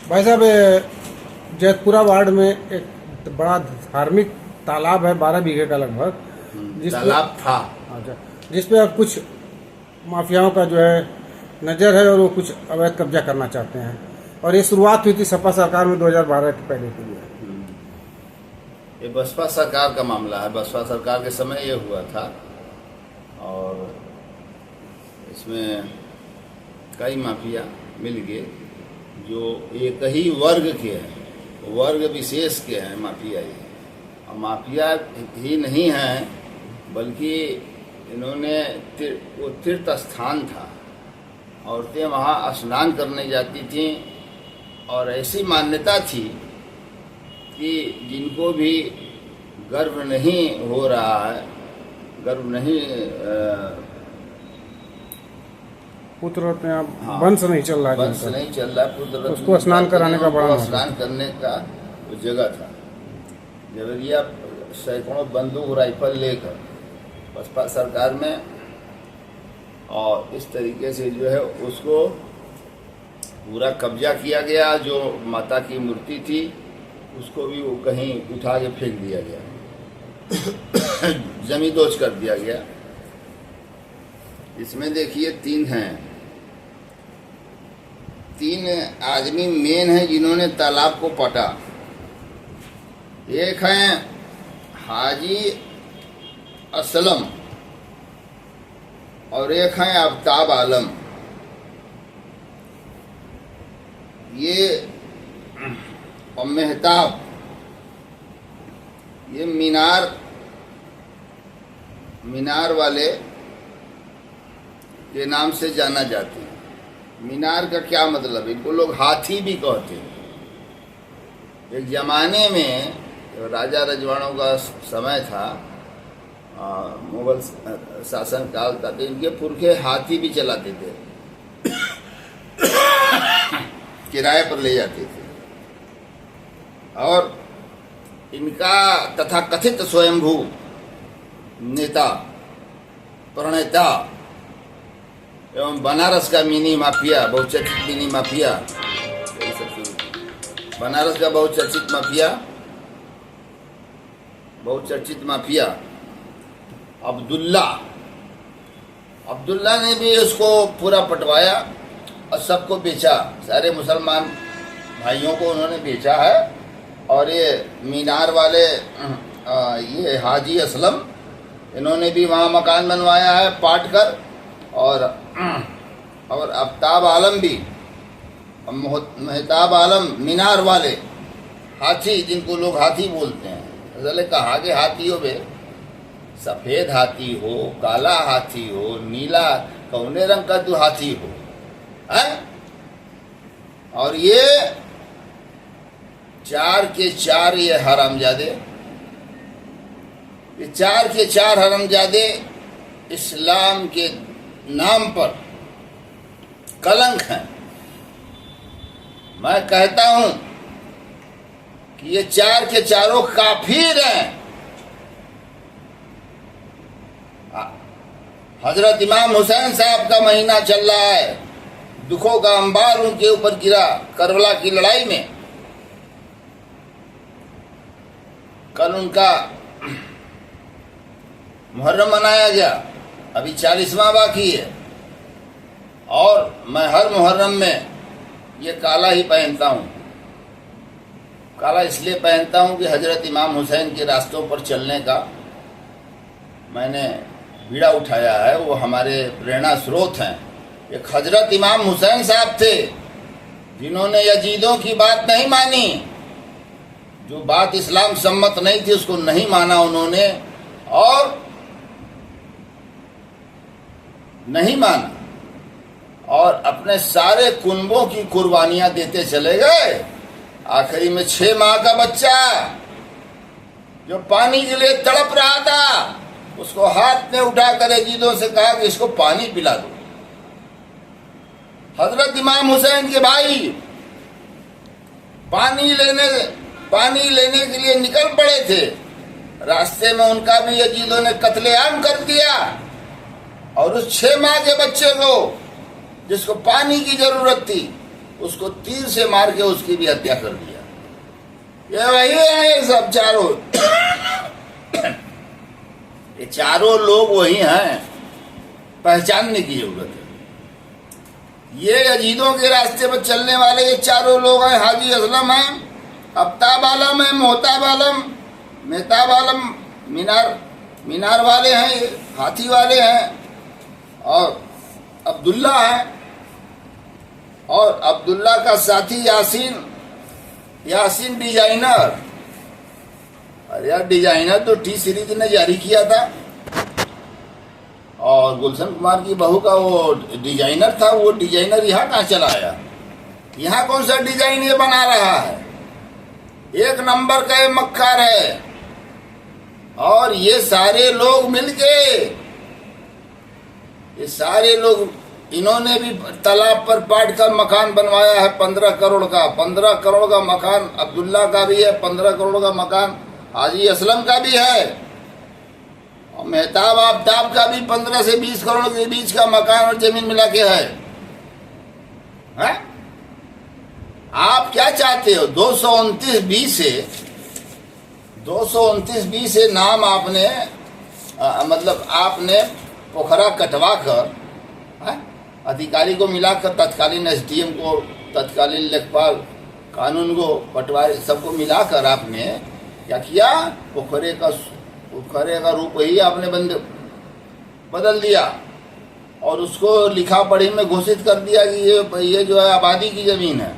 भाई साहब, जैतपुरा वार्ड में एक बड़ा धार्मिक तालाब है, 12 बीघे का लगभग, तालाब था। अच्छा, जिसपे अब कुछ माफियाओं का जो है नज़र है और वो कुछ अवैध कब्जा करना चाहते हैं। और ये शुरुआत हुई थी सपा सरकार में 2012 के पहले के लिए। ये बसपा सरकार का मामला है। बसपा सरकार के समय ये हुआ था और इसमें कई माफिया मिल गए जो एक ही वर्ग के हैं, वर्ग विशेष के हैं माफिया ये। और माफिया ही नहीं हैं बल्कि इन्होंने वो तीर्थ स्थान था, औरतें वहाँ स्नान करने जाती थीं और ऐसी मान्यता थी कि जिनको भी गर्भ नहीं हो रहा है, गर्भ नहीं पुत्र होते हैं, वंश नहीं चल रहा है, वंश नहीं चल रहा, पुत्र उसको स्नान कराने का बड़ा स्नान करने का वो जगह था। जबरिया सैकड़ों बंदूक राइफल लेकर बसपा सरकार में, और इस तरीके से जो है उसको पूरा कब्जा किया गया। जो माता की मूर्ति थी उसको भी वो कहीं उठा के फेंक दिया गया, जमींदोज कर दिया गया। इसमें देखिए 3 हैं, 3 आदमी मेन हैं जिन्होंने तालाब को पटा। एक हैं हाजी असलम और एक हैं आफ्ताब आलम। ये और मेहताब, ये मीनार वाले के नाम से जाना जाते हैं। मीनार का क्या मतलब है? इनको लोग हाथी भी कहते हैं। एक जमाने में राजा रजवाड़ों का समय था, मुगल शासन काल था, तो इनके पुरखे हाथी भी चलाते थे, किराए पर ले जाते थे। और इनका तथा कथित स्वयंभू नेता, प्रणेता एवं बनारस का मिनी माफिया, बहुचर्चित मिनी माफिया, बनारस का बहुचर्चित माफिया अब्दुल्ला ने भी उसको पूरा पटवाया और सबको बेचा। सारे मुसलमान भाइयों को उन्होंने बेचा है। और ये मीनार वाले ये हाजी असलम, इन्होंने भी वहाँ मकान बनवाया है पाट कर। और आफ्ताब आलम भी, मेहताब आलम, मीनार वाले हाथी, जिनको लोग हाथी बोलते हैं। असल कहा कि हाथी हो बे, सफ़ेद हाथी हो, काला हाथी हो, नीला कौने रंग का तू हाथी हो है? और ये 4 के 4 ये हरामजादे, ये 4 के 4 हरामजादे इस्लाम के नाम पर कलंक हैं। मैं कहता हूं कि ये 4 के 4 काफिर हैं। हजरत इमाम हुसैन साहब का महीना चल रहा है, दुखों का अंबार उनके ऊपर गिरा करबला की लड़ाई में। कल उनका मुहर्रम मनाया गया, अभी 40वां बाकी है। और मैं हर मुहर्रम में ये काला ही पहनता हूँ। काला इसलिए पहनता हूँ कि हजरत इमाम हुसैन के रास्तों पर चलने का मैंने बीड़ा उठाया है। वो हमारे प्रेरणा स्रोत हैं। एक हजरत इमाम हुसैन साहब थे जिन्होंने यजीदों की बात नहीं मानी, जो बात इस्लाम सम्मत नहीं थी उसको नहीं माना उन्होंने, और नहीं माना, और अपने सारे कुनबों की कुर्बानियां देते चले गए। आखिरी में 6 माह का बच्चा जो पानी के लिए तड़प रहा था, उसको हाथ में उठाकर यजीदों से कहा कि इसको पानी पिला दो। हजरत इमाम हुसैन के भाई पानी लेने के लिए निकल पड़े थे। रास्ते में उनका भी यजीदों ने कत्लेआम कर दिया। और उस 6 माह के बच्चे को, जिसको पानी की जरूरत थी, उसको तीर से मार के उसकी भी हत्या कर दिया। ये वही है, ये सब चारों ये चारों लोग वही हैं, पहचानने की जरूरत है। ये यजीदों के रास्ते पर चलने वाले ये चारों लोग हैं। हाजी असलम हैं, अफ्ताब आलम है, मोहताब आलम, मेहताब आलम, मीनार वाले हैं, ये हाथी वाले हैं, और अब्दुल्ला है, और अब्दुल्ला का साथी यासीन डिजाइनर। अरे यार, डिजाइनर तो टी सीरीज ने जारी किया था, और गुलशन कुमार की बहू का वो डिजाइनर था। वो डिजाइनर यहाँ कहाँ चला आया? यहाँ कौन सा डिजाइन ये बना रहा है? एक नंबर का ये मक्कार है। और ये सारे लोग मिलके, ये सारे लोग, इन्होंने भी तालाब पर पाट कर मकान बनवाया है 15 करोड़ का। 15 करोड़ का मकान अब्दुल्ला का भी है, 15 करोड़ का मकान हाजी असलम का भी है, और मेहताब आफ्ताब का भी 15 से 20 करोड़ के बीच का मकान और जमीन मिला के है। आप क्या चाहते हो? 229 से नाम आपने मतलब आपने पोखरा कटवा कर अधिकारी को मिलाकर, तत्कालीन एसडीएम को, तत्कालीन लेखपाल, कानून को, पटवारी, सबको मिलाकर आपने क्या किया? पोखरे का रूप ही आपने बदल दिया, और उसको लिखा पढ़ी में घोषित कर दिया कि ये जो है आबादी की जमीन है।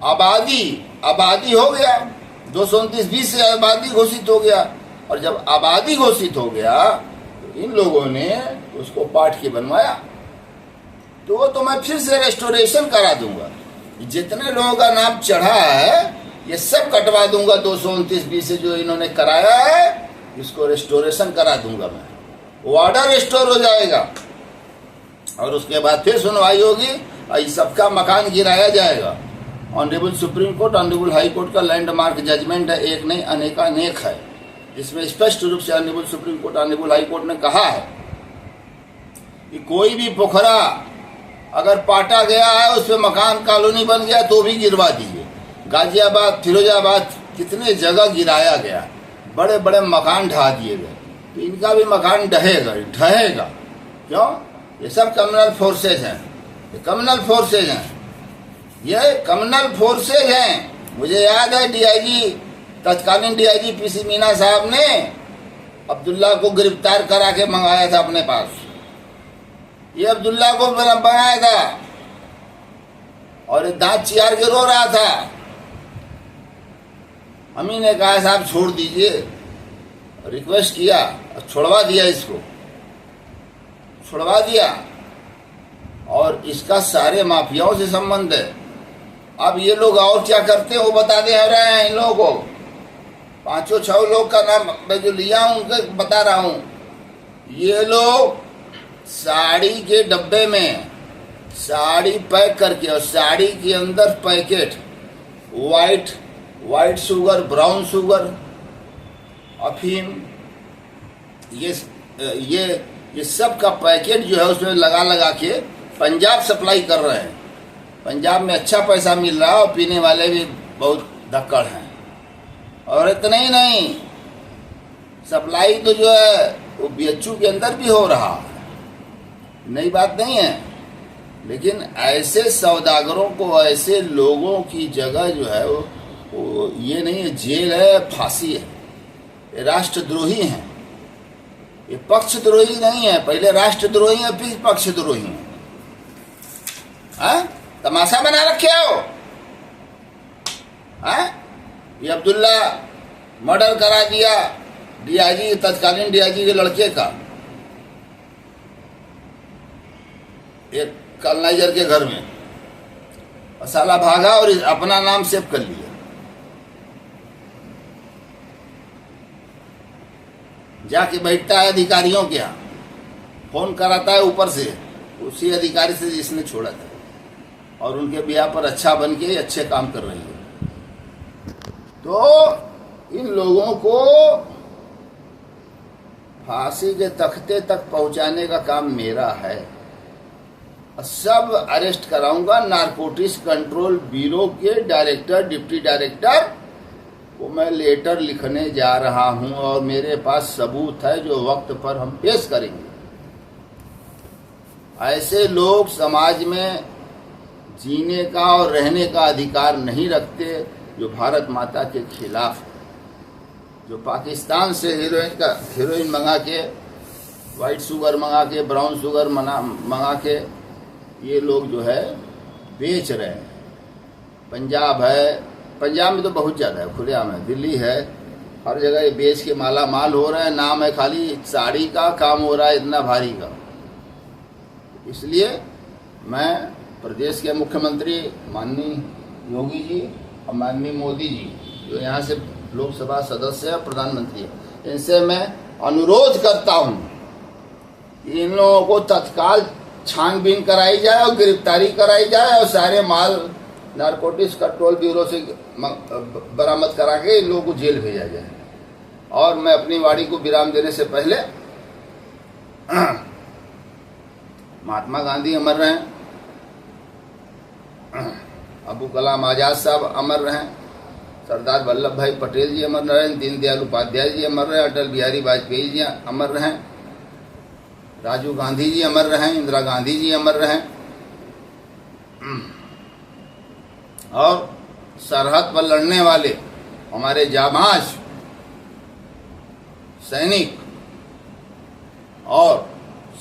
आबादी हो गया, 229 से आबादी घोषित हो गया। और जब आबादी घोषित हो गया तो इन लोगों ने उसको पाट के बनवाया। तो वो तो मैं फिर से रेस्टोरेशन करा दूंगा। जितने लोगों का नाम चढ़ा है ये सब कटवा दूंगा। 229 से जो इन्होंने कराया है, इसको रेस्टोरेशन करा दूंगा मैं। वार्डर रिस्टोर हो जाएगा, और उसके बाद फिर सुनवाई होगी और इस सबका मकान गिराया जाएगा। Honourable supreme court, honourable high court का लैंडमार्क जजमेंट है, एक नहीं अनेकानेक है, जिसमें स्पष्ट रूप से honourable supreme court, honourable high court ने कहा है कि कोई भी पोखरा अगर पाटा गया है, उस पर मकान कॉलोनी बन गया तो भी गिरवा दीजिए। गाजियाबाद, फिरोजाबाद, कितने जगह गिराया गया, बड़े बड़े मकान ढहा दिए गए, तो इनका भी मकान ढहेगा। क्यों? ये सब कम्युनल फोर्सेज हैं, ये कम्युनल फोर्सेज हैं, ये कम्युनल फोर्सेज हैं। मुझे याद है डीआईजी, तत्कालीन डीआईजी पीसी मीना साहब ने अब्दुल्ला को गिरफ्तार करा के मंगाया था अपने पास। ये अब्दुल्ला को बनाया था, और दांत चियार के रो रहा था। अमी ने कहा साहब छोड़ दीजिए, रिक्वेस्ट किया, छुड़वा दिया, इसको छुड़वा दिया। और इसका सारे माफियाओं से संबंध है। अब ये लोग और क्या करते हैं वो बता दे रहे हैं इन लोगों को। 5-6 लोग का नाम मैं जो लिया हूं उनके बता रहा हूं। ये लोग साड़ी के डब्बे में साड़ी पैक करके, और साड़ी के अंदर packet white sugar, brown sugar, अफीम, ये सब का पैकेट जो है उसमें लगा के पंजाब सप्लाई कर रहे हैं। पंजाब में अच्छा पैसा मिल रहा है, और पीने वाले भी बहुत धक्कड़ हैं। और इतना ही नहीं, सप्लाई तो जो है वो बीएचयू के अंदर भी हो रहा है, नई बात नहीं है। लेकिन ऐसे सौदागरों को, ऐसे लोगों की जगह जो है वो ये नहीं है जेल है, फांसी है। ये राष्ट्रद्रोही हैं, ये पक्षद्रोही नहीं है। पहले राष्ट्रद्रोही है, फिर पक्षद्रोही है। तमाशा बना रखे हो। ये अब्दुल्ला मर्डर करा दिया डीआईजी, तत्कालीन डीआईजी के लड़के का, एक कलनाइजर के घर में, और साला भागा और अपना नाम सेव कर लिया। जाके बैठता है अधिकारियों के यहाँ, फोन कराता है ऊपर से, उसी अधिकारी से जिसने छोड़ा था, और उनके ब्याह पर अच्छा बन के अच्छे काम कर रही है। तो इन लोगों को फांसी के तख्ते तक पहुंचाने का काम मेरा है। सब अरेस्ट कराऊंगा। नारकोटिक्स कंट्रोल ब्यूरो के डायरेक्टर, डिप्टी डायरेक्टर को मैं लेटर लिखने जा रहा हूं और मेरे पास सबूत है जो वक्त पर हम पेश करेंगे। ऐसे लोग समाज में जीने का और रहने का अधिकार नहीं रखते जो भारत माता के खिलाफ है, जो पाकिस्तान से हीरोइन मंगा के, वाइट शुगर मंगा के, ब्राउन शुगर मंगा के ये लोग जो है बेच रहे हैं। पंजाब है, पंजाब में तो बहुत ज़्यादा है, खुलेआम है, दिल्ली है, हर जगह ये बेच के माला माल हो रहे हैं। नाम है खाली साड़ी का, काम हो रहा है इतना भारी का। इसलिए मैं प्रदेश के मुख्यमंत्री माननीय योगी जी और माननीय मोदी जी जो यहाँ से लोकसभा सदस्य है, प्रधानमंत्री है, इनसे मैं अनुरोध करता हूँ कि इन लोगों को तत्काल छानबीन कराई जाए और गिरफ्तारी कराई जाए और सारे माल नारकोटिक्स कंट्रोल ब्यूरो से बरामद करा के इन लोगों को जेल भेजा जाए। और मैं अपनी वाणी को विराम देने से पहले महात्मा गांधी अमर रहें, अबुल कलाम आजाद साहब अमर रहें, सरदार वल्लभ भाई पटेल जी अमर रहें, दीनदयाल उपाध्याय जी अमर रहें, अटल बिहारी वाजपेयी जी अमर रहें, राजीव गांधी जी अमर रहें, इंदिरा गांधी जी अमर रहें। और सरहद पर लड़ने वाले हमारे जाबाज सैनिक और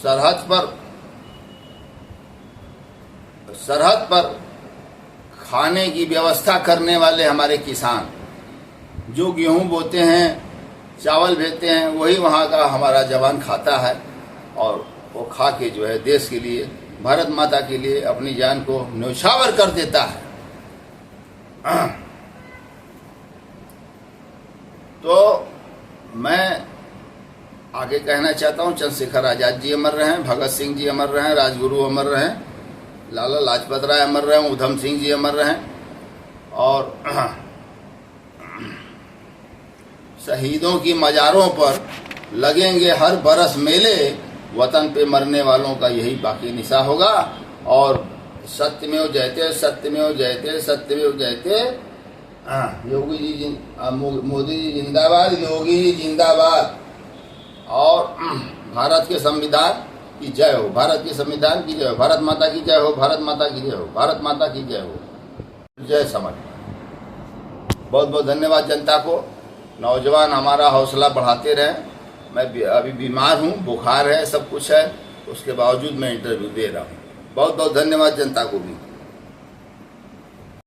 सरहद पर खाने की व्यवस्था करने वाले हमारे किसान जो गेहूं बोते हैं, चावल भेजते हैं, वही वहाँ का हमारा जवान खाता है और वो खा के जो है देश के लिए, भारत माता के लिए अपनी जान को न्यौछावर कर देता है। तो मैं आगे कहना चाहता हूँ, चंद्रशेखर आजाद जी अमर रहें, भगत सिंह जी अमर रहें, राजगुरु अमर रहें, लाला लाजपत राय अमर रहें, उधम सिंह जी अमर रहें और शहीदों की मज़ारों पर लगेंगे हर बरस मेले, वतन पे मरने वालों का यही बाकी निशा होगा। और सत्यमेव जयते, सत्यमेव जयते, सत्यमेव जयते। योगी जी मोदी जी जिंदाबाद, योगी जी जिंदाबाद। और भारत के संविधान की जय हो, भारत के संविधान की जय हो, भारत माता की जय हो, भारत माता की जय हो, भारत माता की जय हो। जय समझ। बहुत बहुत धन्यवाद जनता को। नौजवान हमारा हौसला बढ़ाते रहें। मैं अभी बीमार हूँ, बुखार है, सब कुछ है, उसके बावजूद मैं इंटरव्यू दे रहा हूँ। बहुत बहुत धन्यवाद जनता को भी।